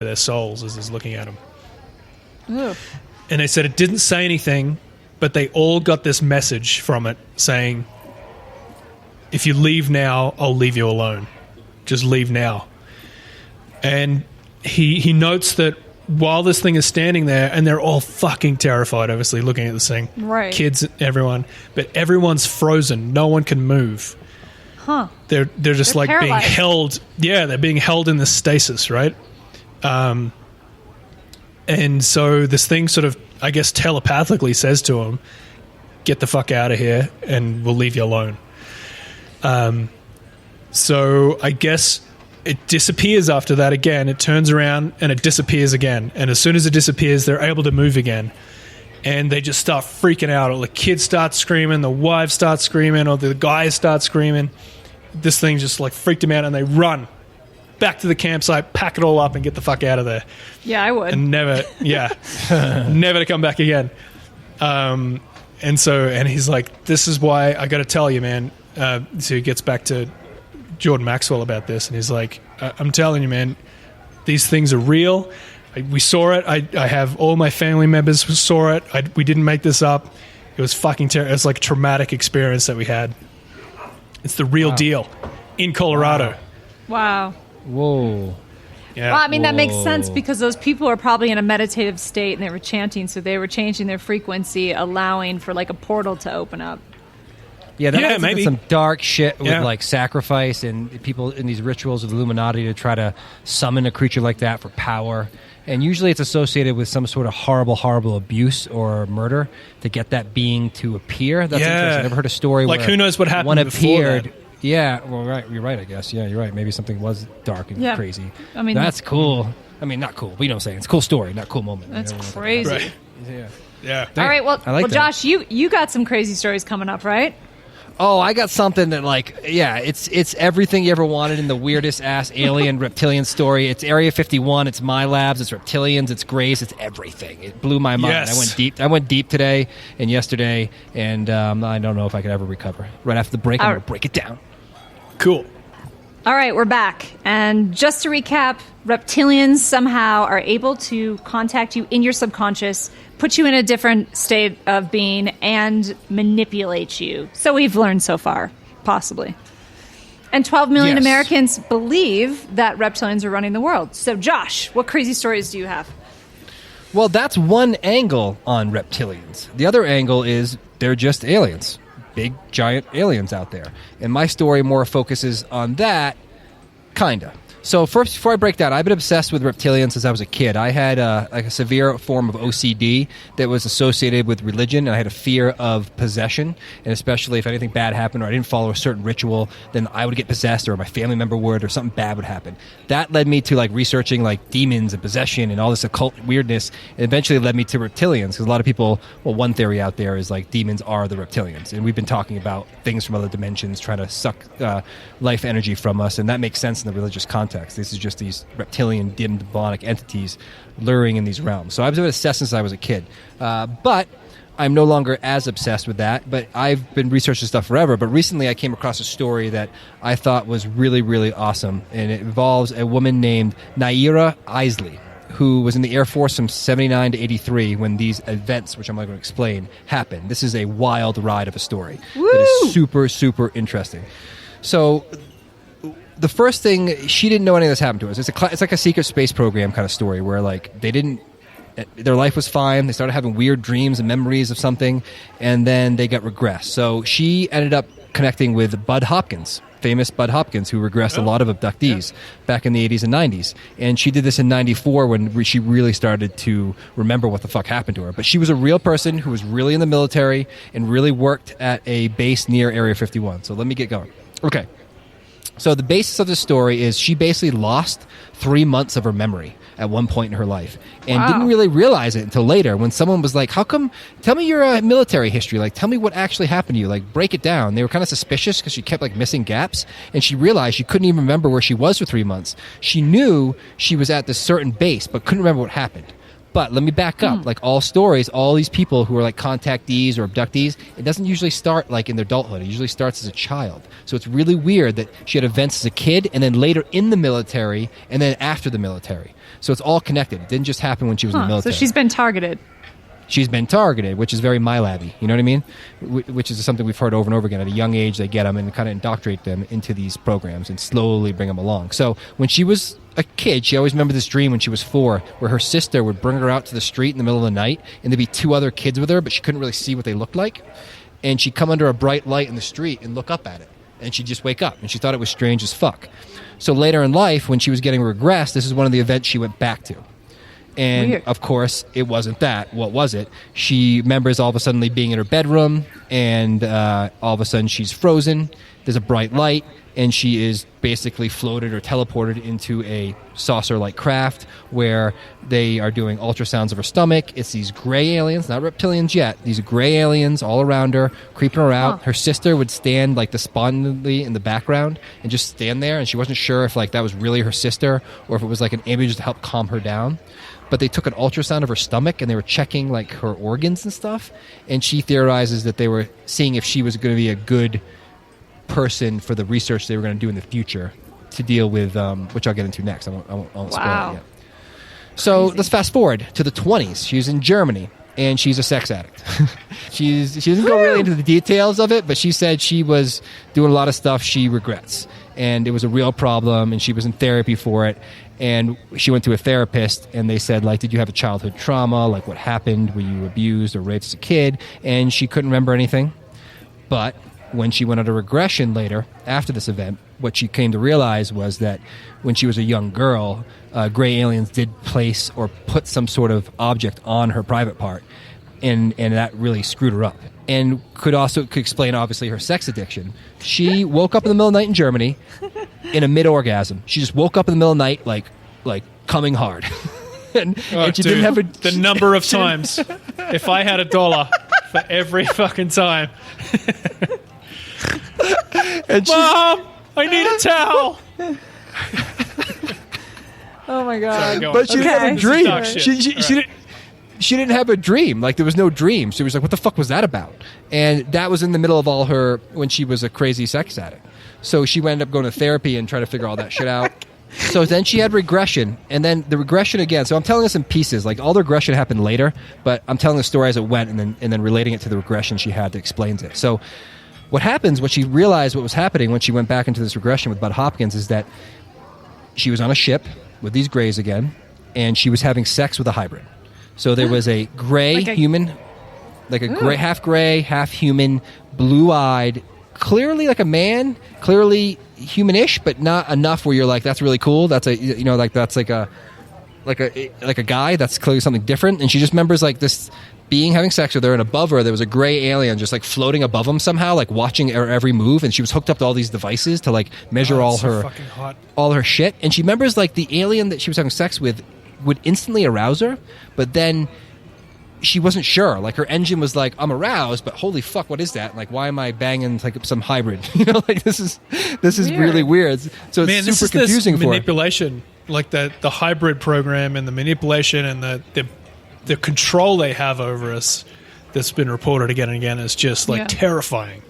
their souls as he's looking at them. Ooh. And they said it didn't say anything, but they all got this message from it saying, if you leave now, I'll leave you alone. Just leave now. And he notes that while this thing is standing there, and they're all fucking terrified, obviously, looking at this thing. Right. Kids, everyone. But everyone's frozen. No one can move. Huh. They're just They're like being paralyzed. held. Yeah, they're being held in this stasis, right? And so this thing sort of, I guess, telepathically says to him, get the fuck out of here and we'll leave you alone. So I guess it disappears after that again. It turns around and it disappears again. And as soon as it disappears, they're able to move again. And they just start freaking out. Or the kids start screaming, the wives start screaming, or the guys start screaming. This thing just like freaked them out, and they run back to the campsite, pack it all up, and get the fuck out of there. Yeah, I would. And never to come back again. And he's like, this is why I got to tell you, man. So he gets back to Jordan Maxwell about this, and he's like, I'm telling you, man, these things are real. We saw it. I have all my family members who saw it. We didn't make this up. It was fucking terrible. It's like a traumatic experience that we had. It's the real deal in Colorado. Wow. Whoa. Yeah. Well, I mean, that makes sense because those people are probably in a meditative state and they were chanting, so they were changing their frequency, allowing for like a portal to open up. Yeah, that maybe some dark shit with Yeah. like sacrifice and people in these rituals of the Illuminati to try to summon a creature like that for power. And usually it's associated with some sort of horrible abuse or murder to get that being to appear. That's interesting. I've never heard a story like where who knows what happened one before appeared. that. Yeah, well, right. You're right, I guess. Yeah, you're right. Maybe something was dark and crazy. I mean, that's cool. I mean, not cool. But you know what I'm saying. It's a cool story, not a cool moment. That's You know, crazy. Right. Yeah. All right, well, I like that. Josh, you got some crazy stories coming up, right? Oh, I got something that, like, yeah, it's everything you ever wanted in the weirdest ass alien reptilian story. It's Area 51. It's my labs. It's reptilians. It's grays. It's everything. It blew my mind. Yes. I went deep today and yesterday, and I don't know if I could ever recover. Right after the break, I'm going to break it down. Cool. All right, we're back. And just to recap, reptilians somehow are able to contact you in your subconscious, put you in a different state of being, and manipulate you. So we've learned so far, possibly. And 12 million Yes. Americans believe that reptilians are running the world. So, Josh, what crazy stories do you have? Well, that's one angle on reptilians. The other angle is they're just aliens. Big, giant aliens out there. And my story more focuses on that, kinda. So first, before I break down, I've been obsessed with reptilians since I was a kid. I had like a severe form of OCD that was associated with religion, and I had a fear of possession, and especially if anything bad happened or I didn't follow a certain ritual, then I would get possessed or my family member would or something bad would happen. That led me to like researching like demons and possession and all this occult weirdness, and eventually led me to reptilians, because a lot of people, well, one theory out there is like demons are the reptilians, and we've been talking about things from other dimensions trying to suck life energy from us, and that makes sense in the religious context. This is just these reptilian, dim, demonic entities luring in these realms. So I've been obsessed since I was a kid. But I'm no longer as obsessed with that. But I've been researching stuff forever. But recently I came across a story that I thought was really, really awesome. And it involves a woman named Naira Isley, who was in the Air Force from 79 to 83 when these events, which I'm not going to explain, happened. This is a wild ride of a story that is super, super interesting. So the first thing, she didn't know any of this happened to us. It's like a secret space program kind of story where like their life was fine. They started having weird dreams and memories of something, and then they got regressed. So she ended up connecting with Bud Hopkins, famous Bud Hopkins, who regressed a lot of abductees back in the 80s and 90s. And she did this in 94 when she really started to remember what the fuck happened to her. But she was a real person who was really in the military and really worked at a base near Area 51. So let me get going. Okay. So the basis of the story is she basically lost 3 months of her memory at one point in her life and didn't really realize it until later when someone was like, how come, tell me your military history, like tell me what actually happened to you, like break it down. They were kind of suspicious because she kept like missing gaps, and she realized she couldn't even remember where she was for 3 months. She knew she was at this certain base but couldn't remember what happened. But let me back up. Like all stories, all these people who are like contactees or abductees, it doesn't usually start like in their adulthood. It usually starts as a child. So it's really weird that she had events as a kid and then later in the military and then after the military. So it's all connected. It didn't just happen when she was in the military. So she's been targeted. She's been targeted, which is very MyLab-y. You know what I mean? Which is something we've heard over and over again. At a young age, they get them and kind of indoctrinate them into these programs and slowly bring them along. So when she was a kid, she always remembered this dream when she was 4, where her sister would bring her out to the street in the middle of the night, and there'd be 2 other kids with her, but she couldn't really see what they looked like. And she'd come under a bright light in the street and look up at it. And she'd just wake up, and she thought it was strange as fuck. So later in life, when she was getting regressed, this is one of the events she went back to. And, Weird. of course, it wasn't that. What was it? She remembers all of a sudden being in her bedroom, and all of a sudden she's frozen. There's a bright light, and she is basically floated or teleported into a saucer-like craft where they are doing ultrasounds of her stomach. It's these gray aliens, not reptilians yet, these gray aliens all around her, creeping her out. Huh. Her sister would stand like despondently in the background and just stand there, and she wasn't sure if like that was really her sister or if it was like an image to help calm her down. But they took an ultrasound of her stomach and they were checking like her organs and stuff, and she theorizes that they were seeing if she was going to be a good person for the research they were going to do in the future to deal with, which I'll get into next. I won't spoil Wow. it yet. So let's fast forward to the 20s. She's in Germany, and she's a sex addict. She doesn't go really into the details of it, but she said she was doing a lot of stuff she regrets, and it was a real problem, and she was in therapy for it. And she went to a therapist, and they said, like, did you have a childhood trauma? Like, what happened? Were you abused or raped as a kid? And she couldn't remember anything. But when she went under regression later, after this event, what she came to realize was that when she was a young girl, gray aliens did place or put some sort of object on her private part, and that really screwed her up. And could explain, obviously, her sex addiction. She woke up in the middle of the night in Germany in a mid-orgasm. She just woke up in the middle of the night, like coming hard. and she didn't have the number of times. If I had $1 for every fucking time. and Mom, I need a towel. Oh my god! Sorry, go on. But she didn't have a This is dream. dark shit. She didn't have a dream. Like, there was no dream. She was like, what the fuck was that about? And that was in the middle of all her, when she was a crazy sex addict. So she wound up going to therapy and trying to figure all that shit out. So then she had regression, and then the regression again. So I'm telling this in pieces. Like, all the regression happened later, but I'm telling the story as it went, and then relating it to the regression she had that explains it. So what happens, what she realized what was happening when she went back into this regression with Bud Hopkins, is that she was on a ship with these grays again, and she was having sex with a hybrid. So there was a gray human, like a gray, half human, blue-eyed, clearly like a man, clearly humanish, but not enough where you're like, that's really cool. That's that's like a guy. That's clearly something different. And she just remembers like this being having sex with her, and above her there was a gray alien just like floating above him somehow, like watching her every move. And she was hooked up to all these devices to like measure all her shit. And she remembers like the alien that she was having sex with would instantly arouse her, but then she wasn't sure. Like, her engine was like, I'm aroused, but holy fuck, what is that? Like, why am I banging like some hybrid? You know, like this is really weird. So it's super confusing for her. Manipulation, like the hybrid program and the manipulation and the control they have over us that's been reported again and again is just like terrifying.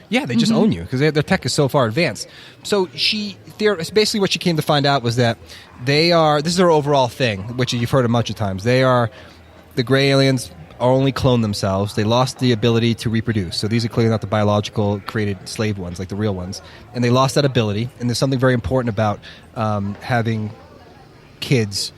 Yeah, they just own you because their tech is so far advanced. So basically what she came to find out was that this is their overall thing, which you've heard a bunch of times. The gray aliens are only clone themselves. They lost the ability to reproduce. So these are clearly not the biological created slave ones, like the real ones. And they lost that ability. And there's something very important about having kids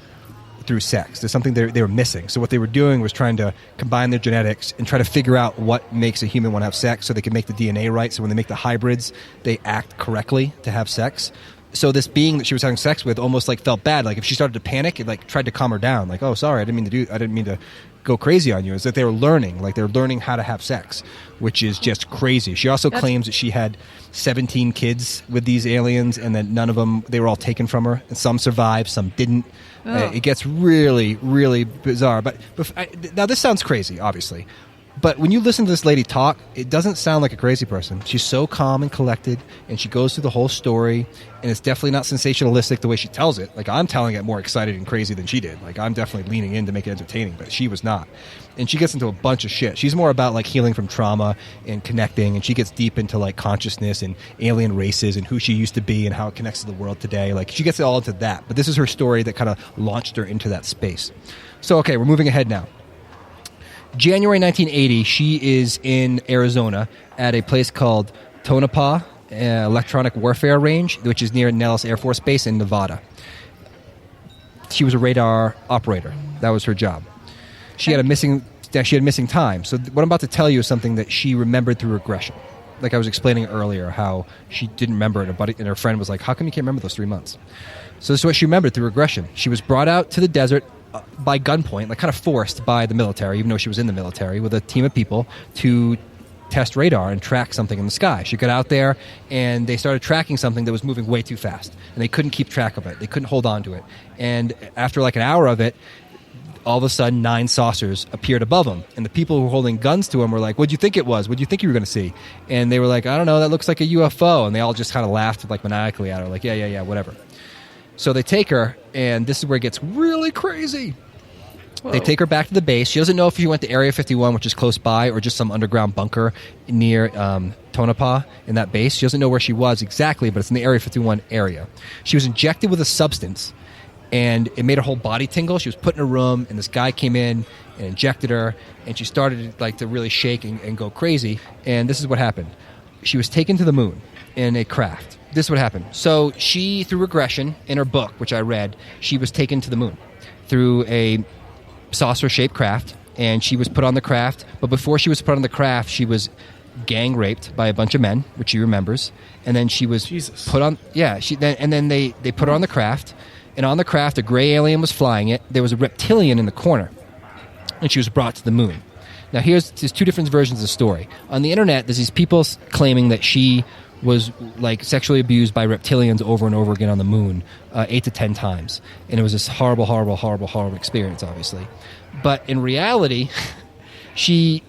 through sex. There's something they were missing. So what they were doing was trying to combine their genetics and try to figure out what makes a human want to have sex so they can make the DNA right. So when they make the hybrids, they act correctly to have sex. So this being that she was having sex with almost like felt bad. Like if she started to panic, it like tried to calm her down. Like, oh, sorry, I didn't mean to go crazy on you. Is that they were learning, like they're learning how to have sex, which is just crazy. She also claims that she had 17 kids with these aliens and that none of them, they were all taken from her. And some survived, some didn't. It gets really, really bizarre. But now this sounds crazy, obviously. But when you listen to this lady talk, it doesn't sound like a crazy person. She's so calm and collected, and she goes through the whole story, and it's definitely not sensationalistic the way she tells it. Like, I'm telling it more excited and crazy than she did. Like, I'm definitely leaning in to make it entertaining, but she was not. And she gets into a bunch of shit. She's more about, like, healing from trauma and connecting, and she gets deep into, like, consciousness and alien races and who she used to be and how it connects to the world today. Like, she gets all into that. But this is her story that kind of launched her into that space. So, okay, we're moving ahead now. January 1980, she is in Arizona at a place called Tonopah Electronic Warfare Range, which is near Nellis Air Force Base in Nevada. She was a radar operator. That was her job. She had missing time. So what I'm about to tell you is something that she remembered through regression. Like I was explaining earlier, how she didn't remember it, and her friend was like, "How come you can't remember those 3 months?" So this is what she remembered through regression. She was brought out to the desert by gunpoint, like kind of forced by the military, even though she was in the military, with a team of people to test radar and track something in the sky. She got out there, and they started tracking something that was moving way too fast, and they couldn't keep track of it. They couldn't hold on to it. And after like an hour of it, all of a sudden 9 saucers appeared above them, and the people who were holding guns to them were like, "What'd you think it was? What'd you think you were going to see?" And they were like, "I don't know, that looks like a UFO." And they all just kind of laughed like maniacally at her, like, yeah, whatever. So they take her, and this is where it gets really crazy. Whoa. They take her back to the base. She doesn't know if she went to Area 51, which is close by, or just some underground bunker near Tonopah in that base. She doesn't know where she was exactly, but it's in the Area 51 area. She was injected with a substance, and it made her whole body tingle. She was put in a room, and this guy came in and injected her, and she started like to really shake and go crazy. And this is what happened. She was taken to the moon in a craft. This is what happened. So she, through regression, in her book, which I read, she was taken to the moon through a saucer-shaped craft, and she was put on the craft. But before she was put on the craft, she was gang raped by a bunch of men, which she remembers. And then she was put on. Yeah, then they put her on the craft, and on the craft, a gray alien was flying it. There was a reptilian in the corner, and she was brought to the moon. Now, there's 2 different versions of the story. On the internet, there's these people claiming that she was like sexually abused by reptilians over and over again on the moon 8 to 10 times. And it was this horrible, horrible, horrible, horrible experience, obviously. But in reality, she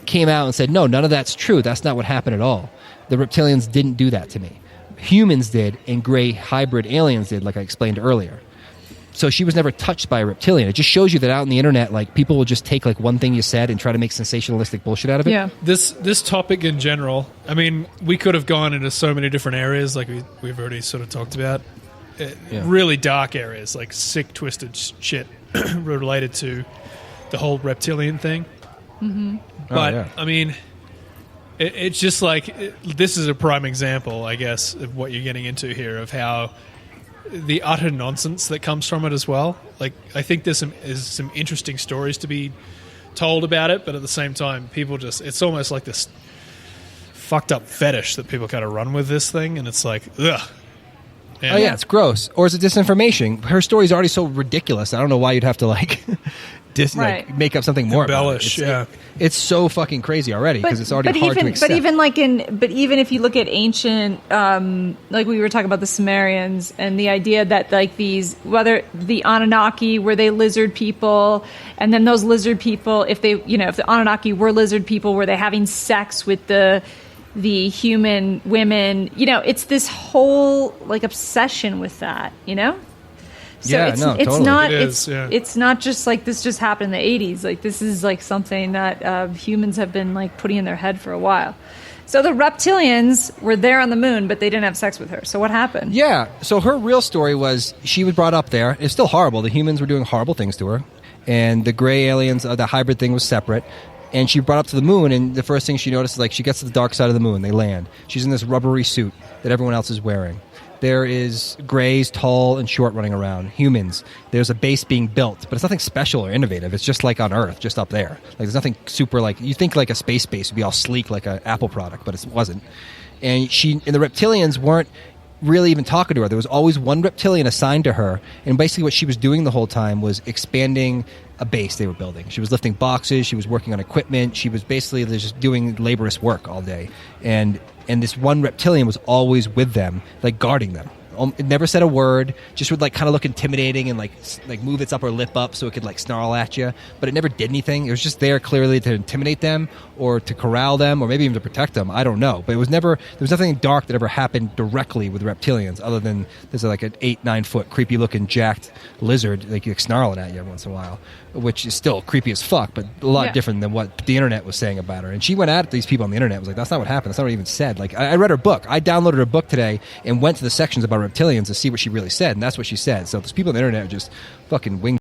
came out and said, "No, none of that's true. That's not what happened at all. The reptilians didn't do that to me. Humans did, and gray hybrid aliens did, like I explained earlier." So she was never touched by a reptilian. It just shows you that out on the internet, like, people will just take like one thing you said and try to make sensationalistic bullshit out of it. Yeah. This topic in general, I mean, we could have gone into so many different areas, like we've already sort of talked about. Really dark areas, like sick, twisted shit related to the whole reptilian thing. Mm-hmm. But, I mean, it's just like, this is a prime example, I guess, of what you're getting into here, of how the utter nonsense that comes from it as well. Like, I think there's some interesting stories to be told about it, but at the same time, people just, it's almost like this fucked up fetish that people kind of run with this thing, and it's like, ugh. And oh yeah, it's gross. Or is it disinformation? Her story's already so ridiculous. I don't know why you'd have to like make up something more embellish. About it. It's so fucking crazy already because it's already hard to accept. But even if you look at ancient, like we were talking about the Sumerians and the idea that like these, whether the Anunnaki were they lizard people, and then those lizard people, if the Anunnaki were lizard people, were they having sex with the human women? It's this whole like obsession with that, So it's not just like this just happened in the 80s. Like, this is like something that humans have been like putting in their head for a while. So the reptilians were there on the moon, but they didn't have sex with her. So what happened? Yeah. So her real story was she was brought up there. It's still horrible. The humans were doing horrible things to her, and the gray aliens, the hybrid thing was separate. And she brought up to the moon, and the first thing she noticed is like she gets to the dark side of the moon. They land. She's in this rubbery suit that everyone else is wearing. There is grays, tall and short, running around. Humans. There's a base being built, but it's nothing special or innovative. It's just like on Earth, just up there. Like, there's nothing super like, you think like a space base would be all sleek like an Apple product, but it wasn't. And the reptilians weren't really even talking to her. There was always one reptilian assigned to her, and basically what she was doing the whole time was expanding a base they were building. She was lifting boxes, she was working on equipment, she was basically just doing laborious work all day. And this one reptilian was always with them, like guarding them It never said a word. Just would like kind of look intimidating and like move its upper lip up so it could like snarl at you. But it never did anything. It was just there clearly to intimidate them or to corral them or maybe even to protect them. I don't know. But there was nothing dark that ever happened directly with reptilians other than there's like an 8-9 foot creepy looking jacked lizard like snarling at you every once in a while, which is still creepy as fuck, but a lot different than what the internet was saying about her. And she went at these people on the internet. Was like, that's not what happened. That's not what even said. Like, I read her book. I downloaded her book today and went to the sections about reptilians to see what she really said, and that's what she said. So those people on the internet are just fucking wing